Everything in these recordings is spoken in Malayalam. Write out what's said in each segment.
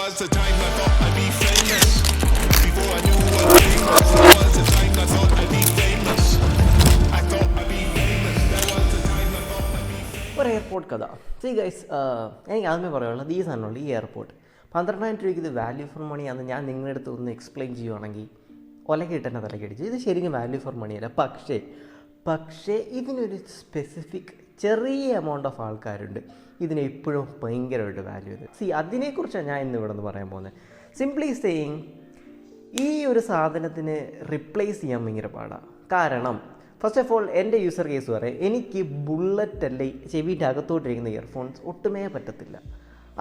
was a time I thought I'd be famous. Before I knew what fame was, there was a time I thought I'd be famous. I thought I'd be famous. There was a time I thought I'd be famous. ഒരു എയർപോർട്ട് കഥ. സീ ഗൈസ്, എനിക്ക് ആദ്യമേ പറയാനുള്ളത് ഈ സാധനമുള്ള ഈ എയർപോർട്ട് 12,000 രൂപയ്ക്ക് ഇത് വാല്യൂ ഫോർ മണിയാണെന്ന് ഞാൻ നിങ്ങളുടെ അടുത്ത് ഒന്ന് എക്സ്പ്ലെയിൻ ചെയ്യുവാണെങ്കിൽ ഒലക്കിട്ട് തന്നെ തലക്കടിച്ച് ഇത് ശരിക്കും വാല്യൂ ഫോർ മണിയല്ല. പക്ഷേ ഇതിനൊരു സ്പെസിഫിക് ചെറിയ എമൗണ്ട് ഓഫ് ആൾക്കാരുണ്ട് ഇതിനെ ഇപ്പോഴും ഭയങ്കരമായിട്ട് വാല്യൂ ചെയ്ത്. അതിനെക്കുറിച്ചാണ് ഞാൻ ഇന്ന് ഇവിടെ നിന്ന് പറയാൻ പോകുന്നത്. സിംപ്ലി സേയിങ്, ഈ ഒരു സാധനത്തിന് റിപ്ലേസ് ചെയ്യാൻ ഭയങ്കര പാടാണ്. കാരണം ഫസ്റ്റ് ഓഫ് ഓൾ എൻ്റെ യൂസർ കേസ് പറയാം, എനിക്ക് ബുള്ളറ്റ് അല്ലെ ചെവിൻ്റെ അകത്തോട്ടിരിക്കുന്ന ഇയർഫോൺസ് ഒട്ടുമേ പറ്റത്തില്ല.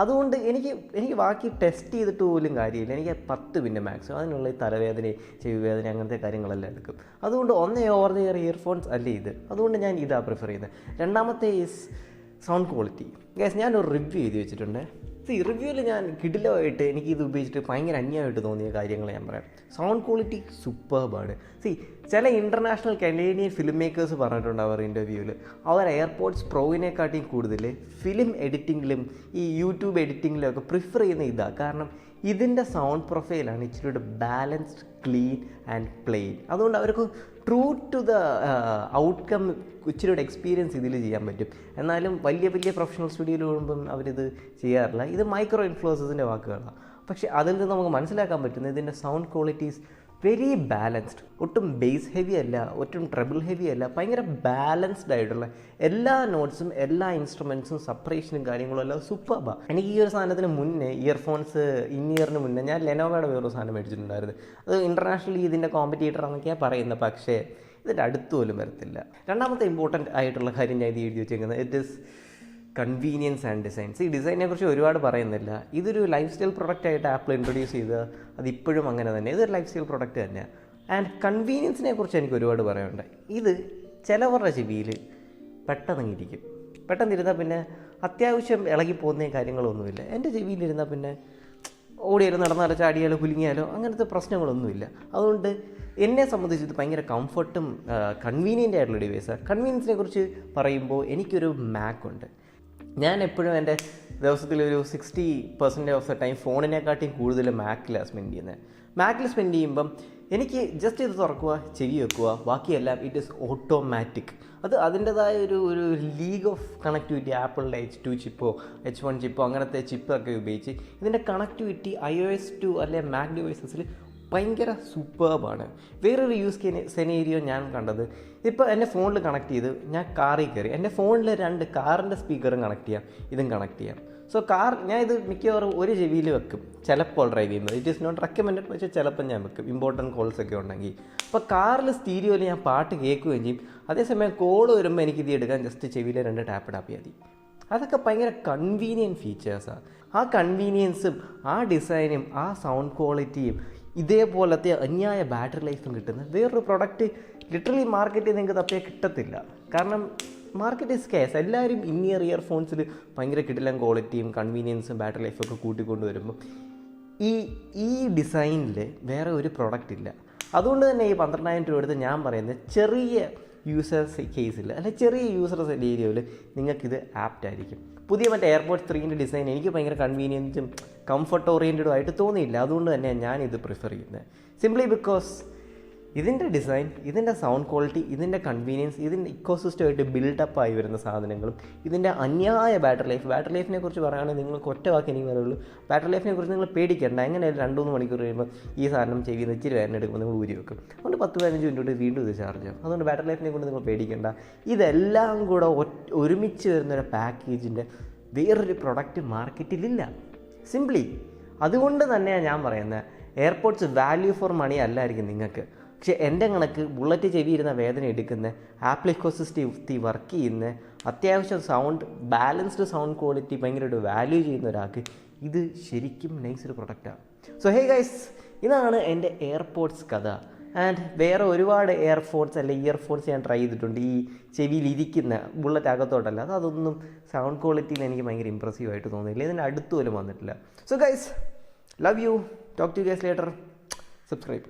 അതുകൊണ്ട് എനിക്ക് ബാക്കി ടെസ്റ്റ് ചെയ്തിട്ട് പോലും കാര്യമില്ല. എനിക്ക് 10 പിന്നെ മാക്സിമം അതിനുള്ള ഈ തലവേദന, ചെവി വേദന, അങ്ങനത്തെ കാര്യങ്ങളെല്ലാം എടുക്കും. അതുകൊണ്ട് ഓവർ ദ ഇയർ ഇയർഫോൺസ് അല്ലേ ഇത്. അതുകൊണ്ട് ഞാൻ ഇതാണ് പ്രിഫർ ചെയ്യുന്നത്. രണ്ടാമത്തെ ഈസ് സൗണ്ട് ക്വാളിറ്റി. ഗൈസ്, ഞാനൊരു റിവ്യൂ ചെയ്ത് വെച്ചിട്ടുണ്ട്. റിവ്യൂവിൽ ഞാൻ കിടിലമായിട്ട് എനിക്ക് ഇത് ഉപയോഗിച്ചിട്ട് ഭയങ്കര അന്യമായിട്ട് തോന്നിയ കാര്യങ്ങൾ ഞാൻ പറയാം. സൗണ്ട് ക്വാളിറ്റി സൂപ്പർബാണ്. ചില ഇൻ്റർനാഷണൽ കനേഡിയൻ ഫിലിം മേക്കേഴ്സ് പറഞ്ഞിട്ടുണ്ട് അവർ ഇൻ്റർവ്യൂവിൽ, അവർ എയർപോർട്സ് പ്രോവിനെക്കാട്ടിയും കൂടുതൽ ഫിലിം എഡിറ്റിങ്ങിലും ഈ യൂട്യൂബ് എഡിറ്റിങ്ങിലും ഒക്കെ പ്രിഫർ ചെയ്യുന്ന ഇതാണ്. കാരണം ഇതിൻ്റെ സൗണ്ട് പ്രൊഫൈലാണ് ഇച്ചിരി ബാലൻസ്ഡ്, ക്ലീൻ ആൻഡ് പ്ലെയിൻ. അതുകൊണ്ട് അവർക്ക് ട്രൂ ടു ദ ഔട്ട്കം ഇച്ചിരി എക്സ്പീരിയൻസ് ഇതിൽ ചെയ്യാൻ പറ്റും. എന്നാലും വലിയ പ്രൊഫഷണൽ സ്റ്റുഡിയോയിൽ പോകുമ്പം അവരിത് ചെയ്യാറില്ല. ഇത് മൈക്രോ ഇൻഫ്ലുവൻസേഴ്സിൻ്റെ വാക്കുകളാണ്. പക്ഷേ അതിൽ നിന്ന് നമുക്ക് മനസ്സിലാക്കാൻ പറ്റുന്നത് ഇതിൻ്റെ സൗണ്ട് ക്വാളിറ്റീസ് വെരി ബാലൻസ്ഡ്. ഒട്ടും ബേസ് ഹെവി അല്ല, ഒട്ടും ട്രബിൾ ഹെവി അല്ല, ഭയങ്കര ബാലൻസ്ഡ് ആയിട്ടുള്ള എല്ലാ നോട്ട്സും എല്ലാ ഇൻസ്ട്രുമെൻറ്റ്സും സെപ്പറേഷനും കാര്യങ്ങളും എല്ലാം സൂപ്പർബാണ്. എനിക്ക് ഈ ഒരു സാധനത്തിന് മുന്നേ ഇയർഫോൺസ് ഇയറിന് മുന്നേ ഞാൻ ലെനോവയുടെ വേറൊരു സാധനം മേടിച്ചിട്ടുണ്ടായിരുന്നു. അത് ഇൻ്റർനാഷണലി ഇതിൻ്റെ കോമ്പറ്റീറ്റർ എന്നൊക്കെയാണ് പറയുന്നത്. പക്ഷേ ഇതിൻ്റെ അടുത്ത് പോലും വരത്തില്ല. രണ്ടാമത്തെ ഇമ്പോർട്ടൻ്റ് ആയിട്ടുള്ള കാര്യം ഞാൻ ഇത് എഴുതി വെച്ചേക്കുന്നത്, it is convenience and designs. ഈ ഡിസൈനെ കുറിച്ച് ഒരുപാട് പറയുന്നില്ല. ഇതൊരു ലൈഫ് സ്റ്റൈൽ പ്രൊഡക്റ്റ് ആയിട്ട് ആപ്പിൾ ഇൻട്രൊഡ്യൂസ് ചെയ്ത് അതിപ്പോഴും അങ്ങനെ തന്നെ. ഇതൊരു ലൈഫ് സ്റ്റൈൽ പ്രൊഡക്റ്റ് തന്നെയാണ്. ആൻഡ് കൺവീനിയൻസിനെ കുറിച്ച് എനിക്ക് ഒരുപാട് പറയാനുണ്ട്. ഇത് ചിലവരുടെ ചെവിയിൽ പെട്ടെന്നിരുന്നാൽ പിന്നെ അത്യാവശ്യം ഇളകി പോകുന്ന കാര്യങ്ങളൊന്നുമില്ല. എൻ്റെ ചെവിയിലിരുന്നാൽ പിന്നെ ഓടിയാലോ നടന്നാലോ ചാടിയാലോ കുലുങ്ങിയാലോ അങ്ങനത്തെ പ്രശ്നങ്ങളൊന്നുമില്ല. അതുകൊണ്ട് എന്നെ സംബന്ധിച്ച് ഇത് ഭയങ്കര കംഫർട്ടും കൺവീനിയൻ്റ് ആയിട്ടുള്ള ഡിവൈസാണ്. കൺവീനിയൻസിനെ കുറിച്ച് പറയുമ്പോൾ എനിക്കൊരു മാക് ഉണ്ട്. ഞാൻ എപ്പോഴും എൻ്റെ ദിവസത്തിലൊരു 60% ഓഫ് ദ ടൈം ഫോണിനെക്കാട്ടിയും കൂടുതൽ മാക്കിലാണ് സ്പെൻഡ് ചെയ്യുന്നത്. മാക്കിൽ സ്പെൻഡ് ചെയ്യുമ്പം എനിക്ക് ജസ്റ്റ് ഇത് തുറക്കുക, ചെവി വെക്കുക, ബാക്കിയെല്ലാം ഇറ്റ് ഈസ് ഓട്ടോമാറ്റിക്. അത് അതിൻ്റെതായ ഒരു ലീഗ് ഓഫ് കണക്ടിവിറ്റി ആപ്പിളിൻ്റെ H2 ചിപ്പോ H1 ചിപ്പോ അങ്ങനത്തെ ചിപ്പൊക്കെ ഉപയോഗിച്ച് ഇതിൻ്റെ കണക്ടിവിറ്റി iOS 2 അല്ലെ മാക് ഡിവൈസസിൽ ഭയങ്കര സൂപ്പർബാണ്. വേറൊരു സെനേരിയോ ഞാൻ കണ്ടത്, ഇപ്പോൾ എൻ്റെ ഫോണിൽ കണക്ട് ചെയ്ത് ഞാൻ കാറിൽ കയറി, എൻ്റെ ഫോണിൽ 2 കാറിൻ്റെ സ്പീക്കറും കണക്ട് ചെയ്യാം, ഇതും കണക്ട് ചെയ്യാം. സോ ഞാൻ ഇത് മിക്കവാറും ഒരു ചെവിയിൽ വെക്കും ചിലപ്പോൾ ഡ്രൈവ് ചെയ്യുമ്പോൾ. ഇറ്റ് ഈസ് നോട്ട് റെക്കമെൻഡഡ്, പക്ഷേ ചിലപ്പോൾ ഞാൻ വെക്കും ഇമ്പോർട്ടൻറ്റ് കോൾസ് ഒക്കെ ഉണ്ടെങ്കിൽ. അപ്പോൾ കാറിൽ സ്റ്റീരിയോയിൽ ഞാൻ പാട്ട് കേൾക്കുകയും ചെയ്യും. അതേസമയം കോൾ വരുമ്പോൾ എനിക്കിത് എടുക്കാൻ ജസ്റ്റ് ചെവിയിൽ 2 ടാപ്പ് മതി. അതൊക്കെ ഭയങ്കര കൺവീനിയൻറ്റ് ഫീച്ചേഴ്സാണ്. ആ കൺവീനിയൻസും ആ ഡിസൈനും ആ സൗണ്ട് ക്വാളിറ്റിയും ഇതേപോലത്തെ അന്യായ ബാറ്ററി ലൈഫും കിട്ടുന്ന വേറൊരു പ്രൊഡക്റ്റ് ലിറ്ററലി മാർക്കറ്റിൽ നിങ്ങൾക്ക് തപ്പിയാൽ കിട്ടത്തില്ല. കാരണം മാർക്കറ്റ് ഈസ് സ്കേഴ്സ്. എല്ലാവരും ഇയർഫോൺസിൽ ഭയങ്കര കിടിലൻ ക്വാളിറ്റിയും കൺവീനിയൻസും ബാറ്ററി ലൈഫൊക്കെ കൂട്ടിക്കൊണ്ട് വരുമ്പോൾ ഈ ഡിസൈനിൽ വേറെ ഒരു പ്രൊഡക്റ്റ് ഇല്ല. അതുകൊണ്ട് തന്നെ ഈ 12,000 രൂപ എടുത്ത് ഞാൻ പറയുന്നത് ചെറിയ യൂസേഴ്സ് കേസിൽ അല്ലെ ചെറിയ യൂസേഴ്സ് ഏരിയയിൽ നിങ്ങൾക്കിത് ആപ്റ്റ് ആയിരിക്കും. പുതിയ എയർപോർട്സ് 3ൻ്റെ ഡിസൈൻ എനിക്ക് ഭയങ്കര കൺവീനിയൻസും കംഫർട്ട് ഓറിയൻറ്റഡും ആയിട്ട് തോന്നിയില്ല. അതുകൊണ്ട് തന്നെ ഞാനിത് പ്രിഫർ ചെയ്യുന്നത്. സിംപ്ലി ബിക്കോസ് ഇതിൻ്റെ ഡിസൈൻ, ഇതിൻ്റെ സൗണ്ട് ക്വാളിറ്റി, ഇതിൻ്റെ കൺവീനിയൻസ്, ഇതിൻ്റെ ഇക്കോസിസ്റ്റമായിട്ട് ബിൽഡപ്പ് ആയി വരുന്ന സാധനങ്ങളും ഇതിൻ്റെ അന്യായ ബാറ്ററി ലൈഫിനെ കുറിച്ച് പറയുകയാണെങ്കിൽ നിങ്ങൾക്ക് ഒറ്റ വാക്ക് എനിക്ക് പറയുള്ളൂ, ബാറ്ററി ലൈഫിനെ കുറിച്ച് നിങ്ങൾ പേടിക്കേണ്ട. എങ്ങനെയായാലും 2-3 മണിക്കൂർ കഴിയുമ്പോൾ ഈ സാധനം ചെവിയിൽ നിന്ന് ഇച്ചിരി വേദന എടുക്കുമ്പോൾ നിങ്ങൾ ഊരി വെക്കും. അതുകൊണ്ട് 10-15 മിനിറ്റ് വീണ്ടും ഇത് ചാർജ് ആകും. അതുകൊണ്ട് ബാറ്ററി ലൈഫിനെ കൊണ്ട് നിങ്ങൾ പേടിക്കേണ്ട. ഇതെല്ലാം കൂടെ ഒരുമിച്ച് വരുന്നൊരു പാക്കേജിൻ്റെ വേറൊരു പ്രൊഡക്റ്റ് മാർക്കറ്റിലില്ല സിംപ്ലി. അതുകൊണ്ട് തന്നെയാണ് ഞാൻ പറയുന്നത് എയർപോർട്സ് വാല്യൂ ഫോർ മണി അല്ലായിരിക്കും നിങ്ങൾക്ക്. പക്ഷേ എൻ്റെ കണക്ക് ബുള്ളറ്റ് ചെവി ഇരുന്ന വേദന എടുക്കുന്ന ആപ്പിൾ ഇക്കോസിസ്റ്റത്തിൽ വർക്ക് ചെയ്യുന്ന അത്യാവശ്യം ബാലൻസ്ഡ് സൗണ്ട് ക്വാളിറ്റി ഭയങ്കരമായിട്ട് വാല്യൂ ചെയ്യുന്ന ഒരാൾക്ക് ഇത് ശരിക്കും നൈസൊരു പ്രൊഡക്റ്റാണ്. സോ ഹേ ഗൈസ്, ഇതാണ് എൻ്റെ എയർപോർട്സ് കഥ. ആൻഡ് വേറെ ഒരുപാട് ഇയർഫോൺസ് ഞാൻ ട്രൈ ചെയ്തിട്ടുണ്ട്. ഈ ചെവിയിലിരിക്കുന്ന ബുള്ളറ്റ് അകത്തോട്ടല്ല, അതൊന്നും സൗണ്ട് ക്വാളിറ്റിയിൽ എനിക്ക് ഭയങ്കര ഇമ്പ്രസീവായിട്ട് തോന്നിയില്ല. ഇതിൻ്റെ അടുത്ത് പോലും വന്നിട്ടില്ല. So guys, love you, talk to guys later, subscribe.